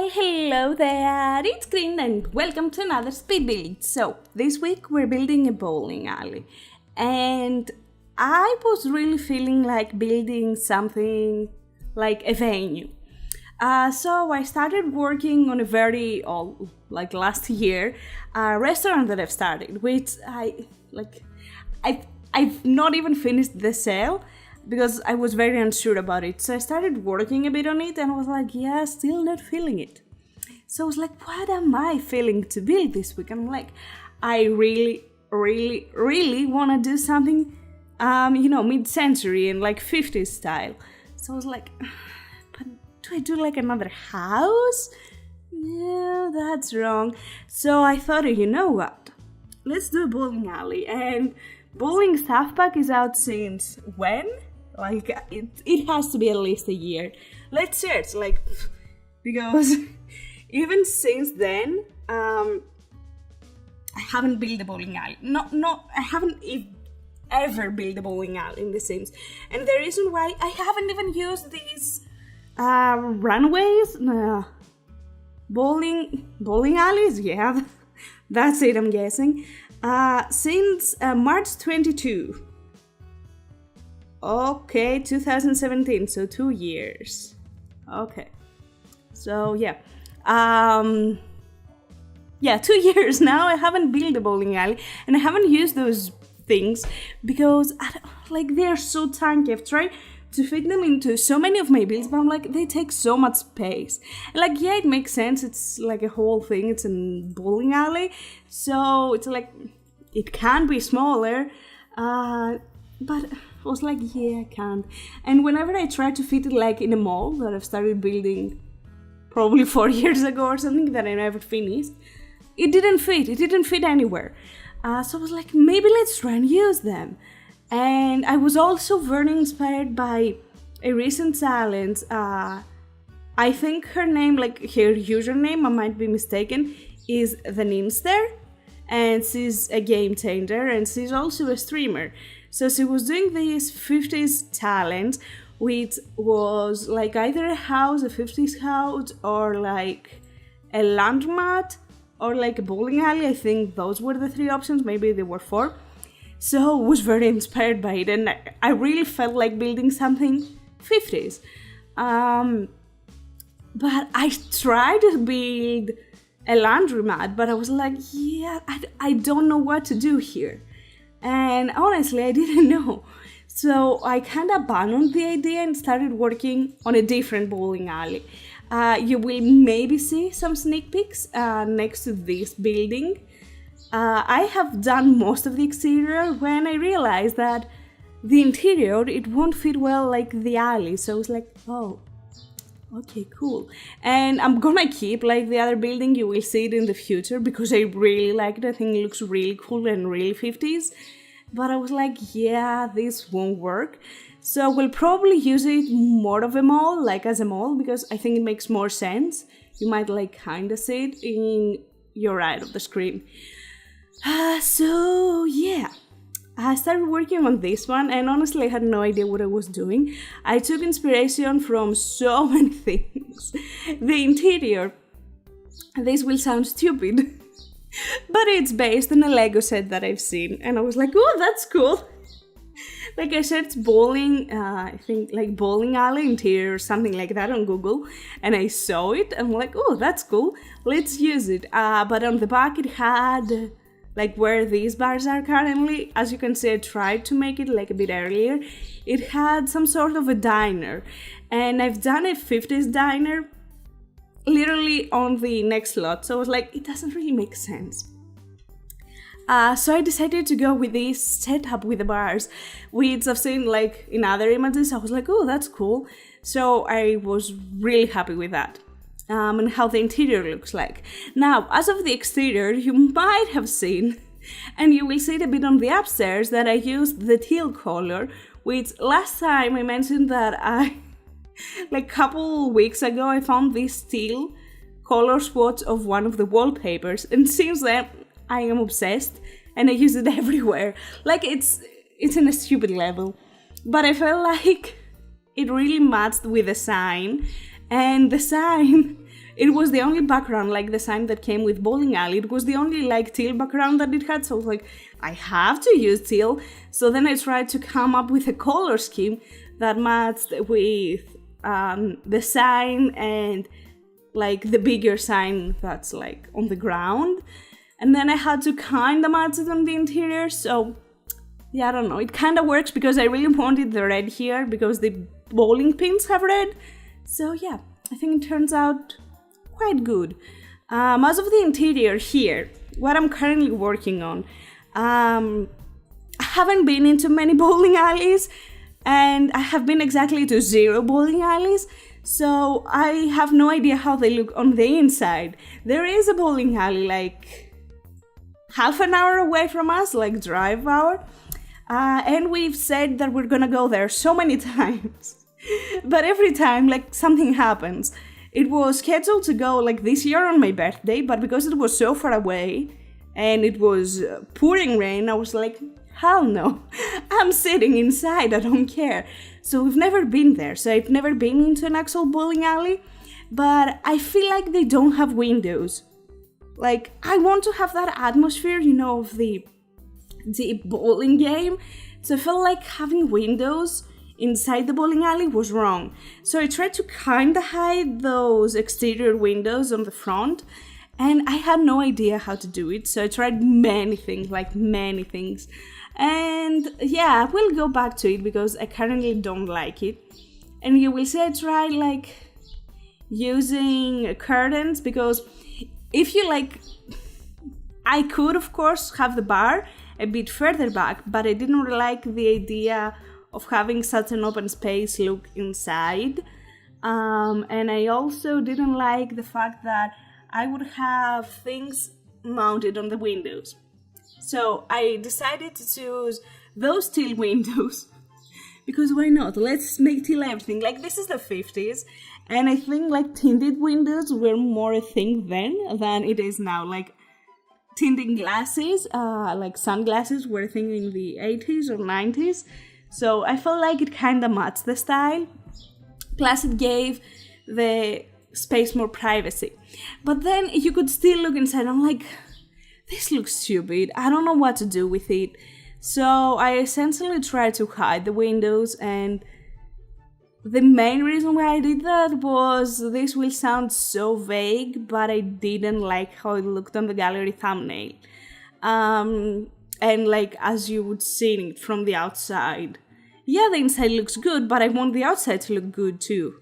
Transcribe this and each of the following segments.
Well, hello there, it's Kriint and welcome to another speed build. So, this week we're building a bowling alley and I was really feeling like building something like a venue. So I started working on a very old, like last year, restaurant that I've started, which I've not even finished the sale because I was very unsure about it. So I started working a bit on it and I was like, yeah, still not feeling it. So I was like, what am I feeling to build this week? I'm like, I really want to do something, mid-century and like 50s style. So I was like, but do I do like another house? No, that's wrong. So I thought, you know what? Let's do a bowling alley. And Bowling Stuff Pack is out since when? Like, it has to be at least a year. Let's search, because even since then, I haven't built a bowling alley. I haven't ever built a bowling alley in The Sims. And the reason why I haven't even used these runways, bowling alleys, yeah, that's it, I'm guessing. Since March 22. Okay, 2017, so 2 years. Okay. So, yeah. 2 years now I haven't built a bowling alley and I haven't used those things because they're so tanky. I've tried to fit them into so many of my builds, but I'm like, they take so much space. And yeah, it makes sense. It's like a whole thing. It's a bowling alley. So it's like, it can be smaller, but I was like, yeah, I can't. And whenever I try to fit it in a mall that I've started building probably 4 years ago or something that I never finished, it didn't fit. It didn't fit anywhere. So I was like, maybe let's try and use them. And I was also very inspired by a recent challenge. I think her name, her username, I might be mistaken, is the Nimster. And she's a game changer and she's also a streamer. So she was doing this 50s challenge, which was either a house, a 50s house, or a laundromat, or a bowling alley. I think those were the 3 options, maybe there were 4. So I was very inspired by it and I really felt like building something 50s. But I tried to build a laundromat, but I was like, yeah, I don't know what to do here. And honestly, I didn't know. So I kind of abandoned the idea and started working on a different bowling alley. You will maybe see some sneak peeks next to this building. I have done most of the exterior when I realized that the interior, it won't fit well like the alley. So I was like, oh, okay, cool. And I'm gonna keep the other building. You will see it in the future because I really like it. I think it looks really cool and really 50s. But I was like, yeah, this won't work. So we'll probably use it more of a mall, as a mall, because I think it makes more sense. You might kind of see it in your right of the screen. So yeah, I started working on this one and honestly I had no idea what I was doing. I took inspiration from so many things. The interior, this will sound stupid, but it's based on a Lego set that I've seen and I was like, oh, that's cool. I searched bowling, I think bowling alley interior or something like that on Google and I saw it. I'm like, oh, that's cool, let's use it. But on the back it had where these bars are currently, as you can see, I tried to make it a bit earlier. It had some sort of a diner and I've done a 50s diner literally on the next lot. So I was like, it doesn't really make sense. So I decided to go with this setup with the bars, which I've seen in other images. I was like, oh, that's cool. So I was really happy with that. And how the interior looks like. Now, as of the exterior, you might have seen, and you will see it a bit on the upstairs, that I used the teal color, which last time I mentioned that couple weeks ago, I found this teal color swatch of one of the wallpapers, and since then, I am obsessed, and I use it everywhere. It's in a stupid level, but I felt like it really matched with the sign, and the sign it was the only background, like the sign that came with bowling alley. It was the only like teal background that it had. So I was like, I have to use teal. So then I tried to come up with a color scheme that matched with the sign and like the bigger sign that's like on the ground. And then I had to kind of match it on the interior. So yeah, I don't know. It kind of works because I really wanted the red here because the bowling pins have red. So yeah, I think it turns out quite good. As of the interior here, what I'm currently working on, I haven't been into many bowling alleys, and I have been exactly to 0 bowling alleys, so I have no idea how they look on the inside. There is a bowling alley like half an hour away from us, like drive hour, and we've said that we're gonna go there so many times, but every time like something happens. It was scheduled to go like this year on my birthday, but because it was so far away and it was pouring rain, I was like, hell no, I'm sitting inside, I don't care. So we've never been there. So I've never been into an actual bowling alley, but I feel like they don't have windows. Like, I want to have that atmosphere, you know, of the bowling game. So I felt like having windows inside the bowling alley was wrong. So I tried to kind of hide those exterior windows on the front, and I had no idea how to do it. So I tried many things. And yeah, I will go back to it because I currently don't like it. And you will see I tried like using curtains because if you like, I could of course have the bar a bit further back, but I didn't like the idea of having such an open space look inside. And I also didn't like the fact that I would have things mounted on the windows. So I decided to choose those teal windows because why not? Let's make teal everything. Like, this is the 50s, and I think like tinted windows were more a thing then than it is now. Like tinted glasses, like sunglasses were a thing in the 80s or 90s. So I felt like it kind of matched the style, plus it gave the space more privacy. But then you could still look inside. I'm like, this looks stupid. I don't know what to do with it. So I essentially tried to hide the windows, and the main reason why I did that was, this will sound so vague, but I didn't like how it looked on the gallery thumbnail. And like, as you would see it from the outside, yeah, the inside looks good, but I want the outside to look good too.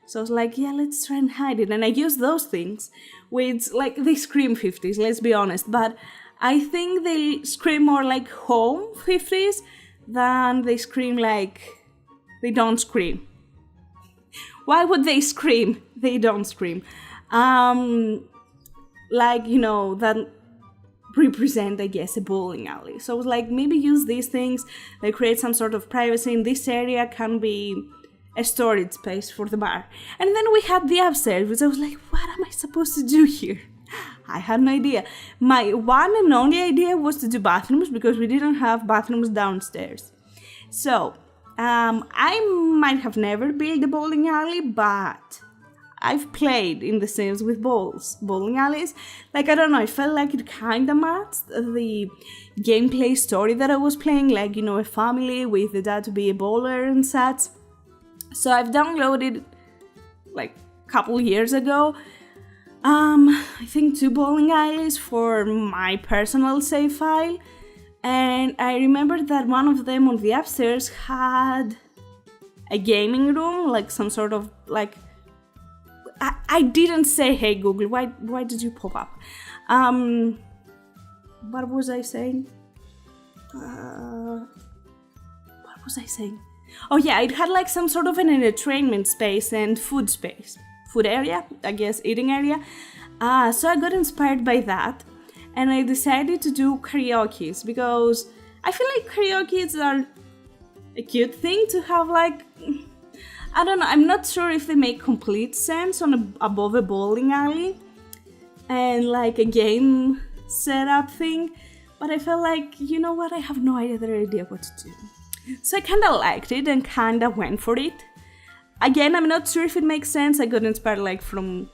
So I was like, yeah, let's try and hide it. And I used those things, which, like, they scream 50s, let's be honest. But I think they scream more like home 50s than they scream like, they don't scream. Why would they scream? They don't scream. Like, you know, that represent, I guess, a bowling alley. So I was like, maybe use these things, like create some sort of privacy. In this area can be a storage space for the bar. And then we had the upstairs, which I was like, what am I supposed to do here? I had no idea. My one and only idea was to do bathrooms because we didn't have bathrooms downstairs. So I might have never built a bowling alley, but I've played in The Sims with bowling alleys. Like, I don't know, I felt like it kind of matched the gameplay story that I was playing, like, you know, a family with the dad to be a bowler and such. So I've downloaded, like, a couple years ago, I think 2 bowling alleys for my personal save file. And I remember that one of them on the upstairs had a gaming room, like some sort of, like, I didn't say, hey Google, why did you pop up? What was I saying? Oh yeah, it had like some sort of an entertainment space and food area, I guess, eating area. So I got inspired by that, and I decided to do karaoke because I feel like karaoke are a cute thing to have, like, I don't know, I'm not sure if they make complete sense above a bowling alley and like a game setup thing, but I felt like, you know what, I have no idea what to do. So I kind of liked it and kind of went for it. Again, I'm not sure if it makes sense. I got inspired like from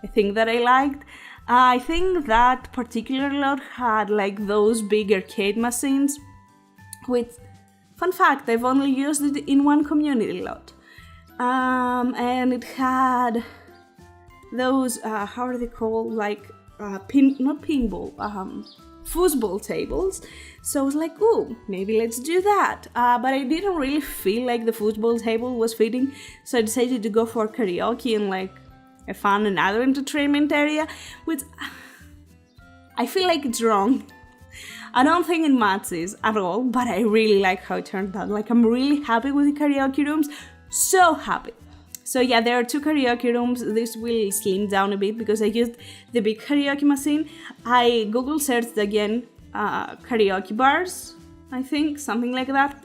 thing that I liked. I think that particular lot had like those big arcade machines with, fun fact, I've only used it in one community lot. And it had those, how are they called, like, not pinball, foosball tables. So I was like, ooh, maybe let's do that. But I didn't really feel like the foosball table was fitting, so I decided to go for karaoke and like a fun and other entertainment area, which I feel like it's wrong. I don't think it matches at all, but I really like how it turned out. Like, I'm really happy with the karaoke rooms, so happy. So yeah, there are 2 karaoke rooms. This will slim down a bit because I used the big karaoke machine. I Google searched again karaoke bars, I think, something like that.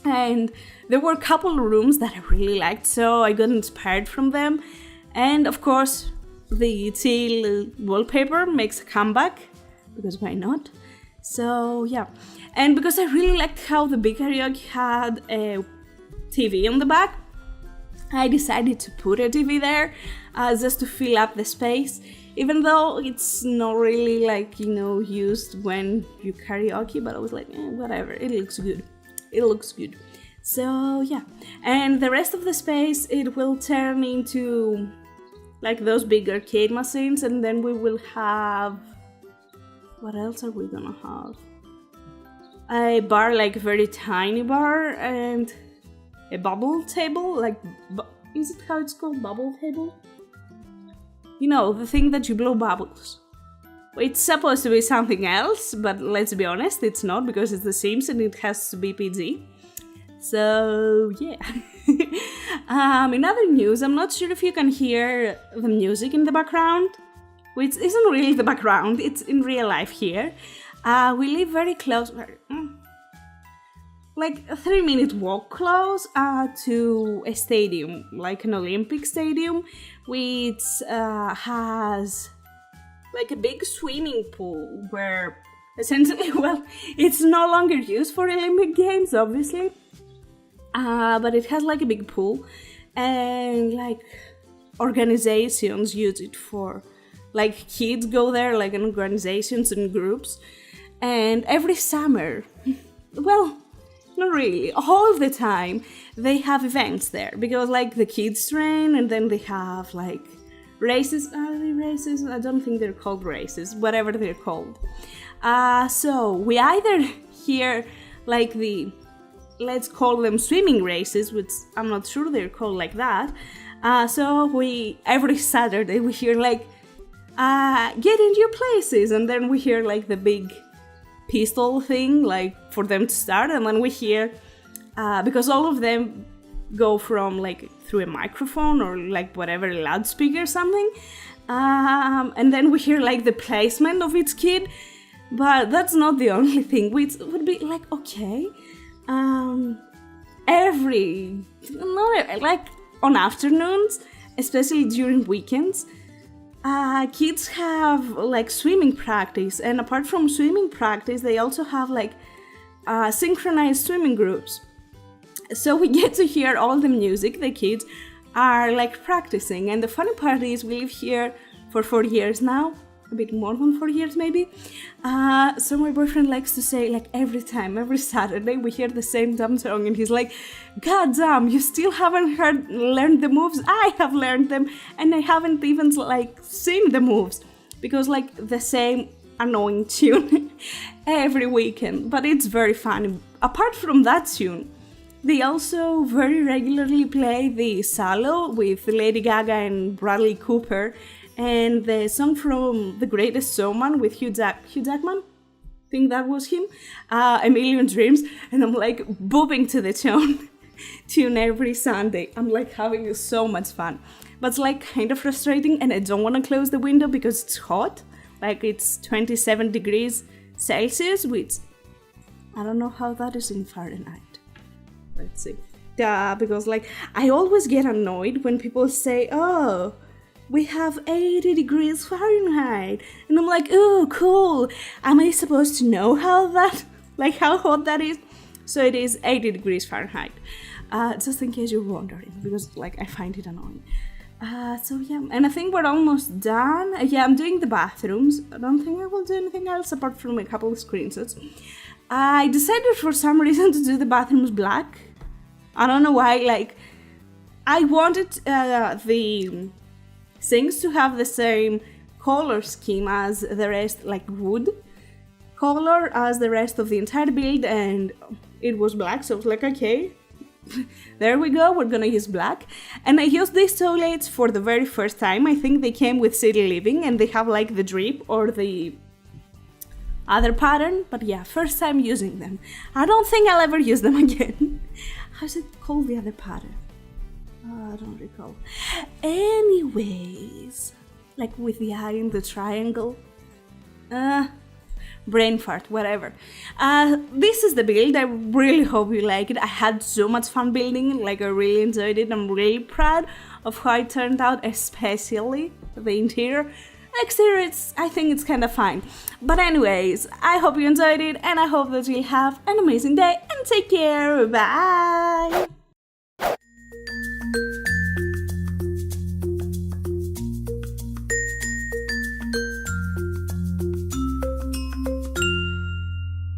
And there were a couple of rooms that I really liked, so I got inspired from them. And of course, the teal wallpaper makes a comeback, because why not? So yeah, and because I really liked how the big karaoke had a TV on the back, I decided to put a TV there just to fill up the space, even though it's not really like, you know, used when you karaoke, but I was like, whatever, it looks good. It looks good. So yeah, and the rest of the space, it will turn into like those big arcade machines, and then we will have, what else are we gonna have? A bar, like a very tiny bar, and a bubble table, like, is it how it's called, bubble table? You know, the thing that you blow bubbles. It's supposed to be something else, but let's be honest, it's not, because it's The Sims and it has to be PG. So, yeah. In other news, I'm not sure if you can hear the music in the background, which isn't really the background, it's in real life here. We live very close, like a 3-minute walk close to a stadium, like an Olympic stadium, which has like a big swimming pool where essentially, well, it's no longer used for Olympic Games, obviously, but it has like a big pool, and like organizations use it for, like, kids go there, like in organizations and groups, and every summer, well, not really, all the time, they have events there, because like the kids train, and then they have like races. Are they races? I don't think they're called races, whatever they're called. So we either hear like the, let's call them swimming races, which I'm not sure they're called like that. So we, every Saturday we hear like, get into your places, and then we hear like the big pistol thing, like for them to start, and then we hear, because all of them go from like through a microphone or like whatever, loudspeaker or something, and then we hear like the placement of each kid, but that's not the only thing, which would be like, okay, like on afternoons, especially during weekends, kids have like swimming practice, and apart from swimming practice, they also have like synchronized swimming groups. So we get to hear all the music the kids are like practicing. And the funny part is, we live here for 4 years now, a bit more than 4 years maybe. So my boyfriend likes to say, like, every Saturday we hear the same dumb song, and he's like, God damn, you still haven't learned the moves? I have learned them, and I haven't even like seen the moves, because like the same annoying tune every weekend. But it's very funny. Apart from that tune, they also very regularly play the Salo with Lady Gaga and Bradley Cooper, and the song from The Greatest Showman with Hugh Jackman, I think that was him, A Million Dreams, and I'm like booping to the tune every Sunday. I'm like having so much fun, but it's like kind of frustrating, and I don't want to close the window because it's hot, like it's 27 degrees Celsius, which I don't know how that is in Fahrenheit. Let's see. Because like I always get annoyed when people say, oh, we have 80 degrees Fahrenheit, and I'm like, oh, cool, am I supposed to know how hot that is? So it is 80 degrees Fahrenheit, just in case you're wondering, because like I find it annoying. So yeah, and I think we're almost done. Yeah, I'm doing the bathrooms. I don't think I will do anything else apart from a couple of screenshots. I decided for some reason to do the bathrooms black. I don't know why, like, I wanted the sinks to have the same color scheme as the rest, like wood color as the rest of the entire build, and it was black, so I was like, okay, there we go, we're gonna use black. And I used these toilets for the very first time. I think they came with City Living and they have like the drip or the other pattern, but yeah, first time using them. I don't think I'll ever use them again. How's it called, the other pattern? I don't recall. Anyways, like with the eye and the triangle. Brain fart, whatever. This is the build. I really hope you like it. I had so much fun building it, like I really enjoyed it. I'm really proud of how it turned out, especially the interior. Exterior, I think it's kind of fine. But anyways, I hope you enjoyed it, and I hope that you'll have an amazing day, and take care. Bye!